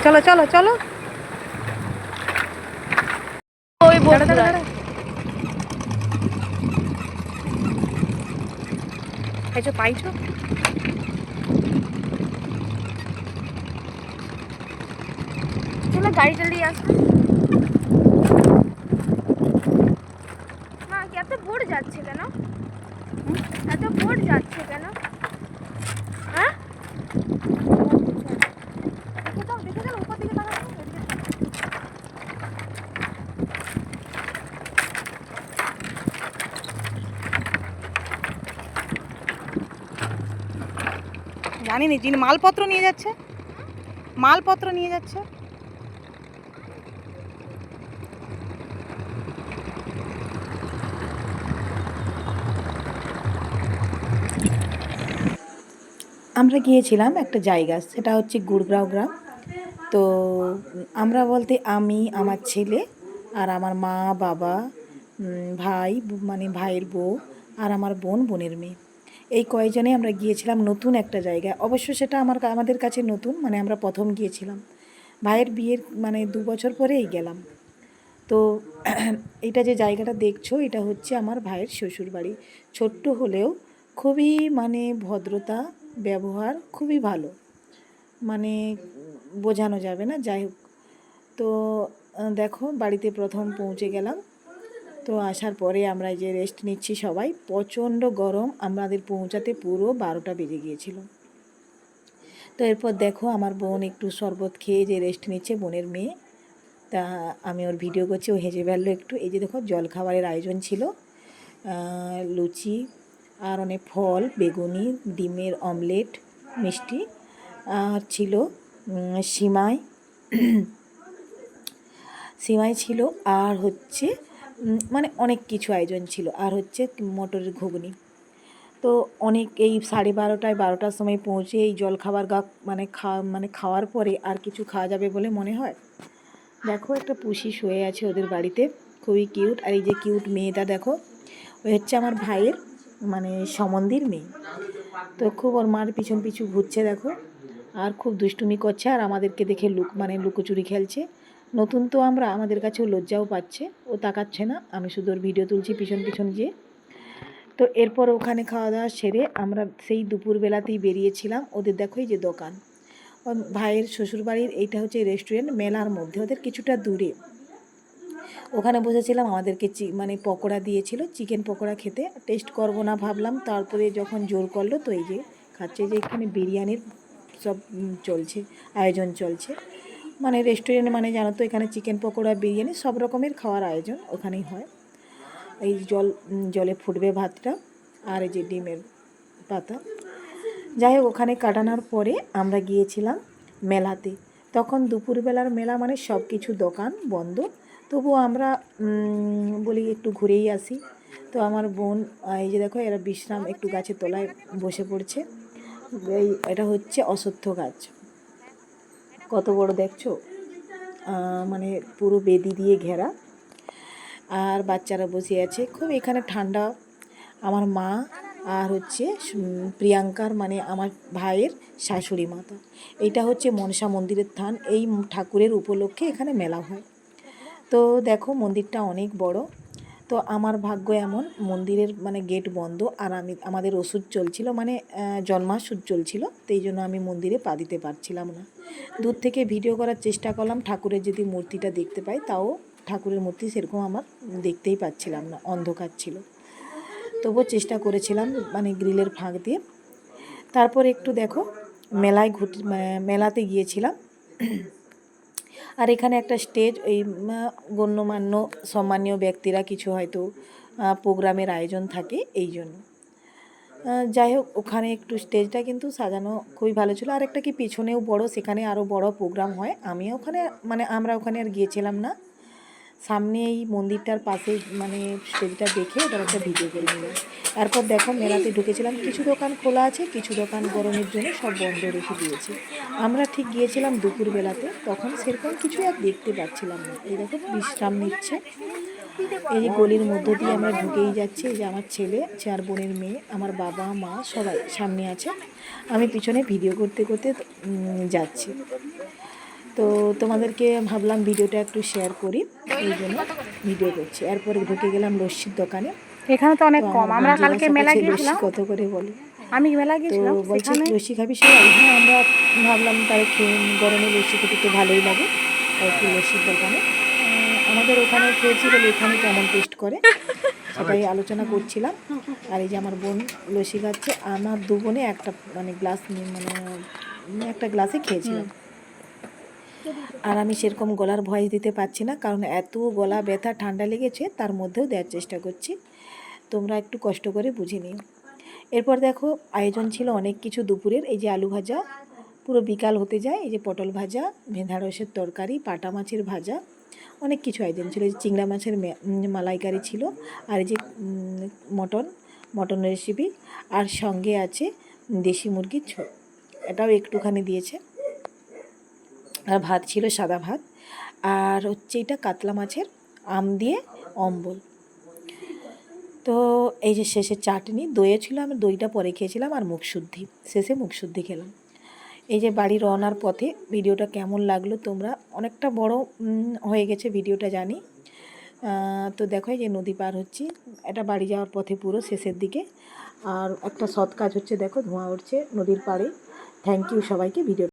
চলো চলো চলো। ওই বন্ধুরা পাইছো পাইছো। চলো গাড়ি চালিয়ে আসবে মা। এত বোট যাচ্ছে কেন? এত বোট যাচ্ছে কেন? হ্যাঁ দেখে যাও দেখে যাও উপর দিকে তাকাও। জানি না যিনি মালপত্র নিয়ে যাচ্ছে, মালপত্র নিয়ে যাচ্ছে। আমরা গিয়েছিলাম একটা জায়গা, সেটা হচ্ছে গুড়গাঁও গ্রাম। তো আমরা বলতে আমি, আমার ছেলে আর আমার মা বাবা, ভাই মানে ভাইয়ের বউ আর আমার বোন, বোনের মেয়ে, এই কয়েকজনে আমরা গিয়েছিলাম নতুন একটা জায়গায়। অবশ্য সেটা আমাদের কাছে নতুন, মানে আমরা প্রথম গিয়েছিলাম। ভাইয়ের বিয়ের মানে 2 বছর পরেই গেলাম। তো এটা যে জায়গাটা দেখছো, এটা হচ্ছে আমার ভাইয়ের শ্বশুর বাড়ি। ছোট্ট হলেও খুবই মানে ভদ্রতা, ব্যবহার খুবই ভালো, মানে বোঝানো যাবে না। যাই হোক, তো দেখো বাড়িতে প্রথম পৌঁছে গেলাম। তো আসার পরে আমরা যে রেস্ট নিচ্ছি সবাই, প্রচণ্ড গরম, আমাদের পৌঁছাতে পুরো 12টা বেজে গিয়েছিল। তো এরপর দেখো আমার বোন একটু শরবত খেয়ে যে রেস্ট নিচ্ছে, বোনের মেয়ে। তা আমি ওর ভিডিও করছি, ও হেসে ফেললো একটু। এই যে দেখো জল খাবারের আয়োজন ছিল, লুচি আর অনেক ফল, বেগুনি, ডিমের অমলেট, মিষ্টি, আর ছিল সিমাই, সিমাই ছিল, আর হচ্ছে মানে অনেক কিছু আয়োজন ছিল, আর হচ্ছে মটরের ঘুগনি। তো অনেক এই 12:30টায় 12টার সময় পৌঁছে এই জলখাবার মানে খাওয়ার পরে আর কিছু খাওয়া যাবে বলে মনে হয়? দেখো একটা পুষি শুয়ে আছে ওদের বাড়িতে, খুবই কিউট। আর এই যে কিউট মেয়েটা দেখো, ওই হচ্ছে আমার ভাইয়ের মানে সম্বন্ধীর মেয়ে। তো খুব ওর মার পিছন পিছু ঘুরছে দেখো, আর খুব দুষ্টুমি করছে, আর আমাদেরকে দেখে লুকোচুরি খেলছে। নতুন তো আমরা, আমাদের কাছেও লজ্জাও পাচ্ছে। ও তাকাচ্ছে না, আমি শুধু ওর ভিডিও তুলছি পিছন পিছন গিয়ে। তো এরপর ওখানে খাওয়া দাওয়া সেরে আমরা সেই দুপুরবেলাতেই বেরিয়েছিলাম। ওদের দেখো এই যে দোকান, ভাইয়ের শ্বশুরবাড়ির এইটা হচ্ছে রেস্টুরেন্ট, মেলার মধ্যে, ওদের কিছুটা দূরে। ওখানে বসেছিলাম, আমাদেরকে মানে পকোড়া দিয়েছিল, চিকেন পকোড়া খেতে। টেস্ট করব না ভাবলাম, তারপরে যখন জোর করলো তো এই যে খাচ্ছে। যে এখানে বিরিয়ানির সব চলছে, আয়োজন চলছে। মানে রেস্টুরেন্ট মানে জানো তো, এখানে চিকেন পকোড়া, বিরিয়ানি সব রকমের খাওয়ার আয়োজন ওখানেই হয়। এই জলে ফুটবে ভাতটা, আর এই যে ডিমের পাতা। যাই হোক, ওখানে কাটানোর পরে আমরা গিয়েছিলাম মেলাতে। তখন দুপুরবেলার মেলা, মানে সব কিছু দোকান বন্ধ। তবুও আমরা বলি একটু ঘুরেই আসি। তো আমার বোন, এই যে দেখো এরা বিশ্রাম একটু গাছের তলায় বসে পড়ছে। এটা হচ্ছে অশ্বত্থ গাছ, কত বড় দেখছো, মানে পুরো বেদি দিয়ে ঘেরা। আর বাচ্চারা বসে আছে, খুব এখানে ঠান্ডা। আমার মা আর হচ্ছে প্রিয়াঙ্কার মানে আমার ভাইয়ের শাশুড়ি মাতা। এটা হচ্ছে মনসা মন্দিরের থান, এই ঠাকুরের উপলক্ষে এখানে মেলা হয়। তো দেখো মন্দিরটা অনেক বড়। তো আমার ভাগ্য এমন, মন্দিরের মানে গেট বন্ধ, আর আমাদের ওষুধ চলছিল, মানে জন্মাষুধ চলছিল। তো এই জন্য আমি মন্দিরে পা দিতে পারছিলাম না। দূর থেকে ভিডিও করার চেষ্টা করলাম, ঠাকুরের যদি মূর্তিটা দেখতে পাই, তাও ঠাকুরের মূর্তি সেরকম আমার দেখতেই পাচ্ছিলাম না, অন্ধকার ছিল। তবুও চেষ্টা করেছিলাম মানে গ্রিলের ফাঁক দিয়ে। তারপর একটু দেখো মেলাতে গিয়েছিলাম। আর এখানে একটা স্টেজ, ওই গণ্যমান্য সম্মানীয় ব্যক্তিরা কিছু হয়তো প্রোগ্রামের আয়োজন থাকে এই জন্য। যাই হোক, ওখানে একটু স্টেজটা কিন্তু সাজানো খুবই ভালো ছিল। আর একটা কি পিছনেও বড়, সেখানে আরও বড় প্রোগ্রাম হয়। আমরা ওখানে আর গিয়েছিলাম না। সামনে এই মন্দিরটার পাশে মানে স্টেজটা দেখে ওটার একটা ভিডিও করে নিলাম। তারপর দেখো মেলাতে ঢুকেছিলাম, কিছু দোকান খোলা আছে, কিছু দোকান গরমের জন্য সব বন্ধ রেখে দিয়েছে। আমরা ঠিক গিয়েছিলাম দুপুরবেলাতে, তখন সেরকম কিছু আর দেখতে পাচ্ছিলাম না। এই দেখো বিশ্রাম নিচ্ছে। এই যে গলির মধ্য দিয়ে আমরা ঢুকেই যাচ্ছি। এই যে আমার ছেলে, 4 বোনের মেয়ে, আমার বাবা মা সবাই সামনে আছে, আমি পিছনে ভিডিও করতে করতে যাচ্ছি। তো তোমাদেরকে ভাবলাম ভিডিওটা একটু শেয়ার করি, এই জন্য ভিডিও করছি। এরপরে ঢুকে গেলাম লস্যির দোকানে। এখানে তো তো অনেক কম। আমার বোন আমরা কালকে জিজ্ঞাসা মেলা করছে লস্যি গিয়েছিলাম, কত করে বলে। আমি মেলা তো গিয়েছিলাম বলছে সেখানে। লস্যি খাবি সবাই? হ্যাঁ, আমরা ভাবলাম তাহলে খেয়ে গরমে লস্যি খেতে তো ভালোই লাগে, তাই একটু লস্যির দোকানে। আমাদের ওখানে খেয়েছি বলে এখানে কেমন টেস্ট করে সেটাই আলোচনা করছিলাম। আর এই যে আমার বোন লস্যি খাচ্ছে, আমার দু বোনে একটা মানে গ্লাস মানে একটা গ্লাসে খেয়েছিলাম। আর আমি সেরকম গলার ভয়েস দিতে পারছি না, কারণ এত গলা ব্যথা ঠান্ডা লেগেছে, তার মধ্যেও দেওয়ার চেষ্টা করছি। তোমরা একটু কষ্ট করে বুঝে নিও। এরপর দেখো আয়োজন ছিল অনেক কিছু দুপুরের। এই যে আলু ভাজা, পুরো বিকাল হতে যায়। এই যে পটল ভাজা, ঢেঁড়সের তরকারি, পাটা মাছের ভাজা, অনেক কিছু আয়োজন ছিল। এই যে চিংড়া মাছের মালাইকারি ছিল, আর এই যে মটন রেসিপি, আর সঙ্গে আছে দেশি মুরগির ঝোল, এটাও একটুখানি দিয়েছে। আর ভাত ছিল সাদা ভাত, আর হচ্ছে এটা কাতলা মাছের আম দিয়ে অম্বল। তো এই যে শেষে চাটনি, দইও ছিল, আমি দইটা পরে খেয়েছিলাম, আর মুখশুদ্ধি, শেষে মুখশুদ্ধি খেলাম। এই যে বাড়ি রওনার পথে। ভিডিওটা কেমন লাগলো তোমরা, অনেকটা বড় হয়ে গেছে ভিডিওটা জানি। তো দেখো এই যে নদী পার হচ্ছি, এটা বাড়ি যাওয়ার পথে পুরো শেষের দিকে। আর একটা সৎ কাজ হচ্ছে, দেখো ধোঁয়া উঠছে নদীর পাড়ে। থ্যাংক ইউ সবাইকে ভিডিও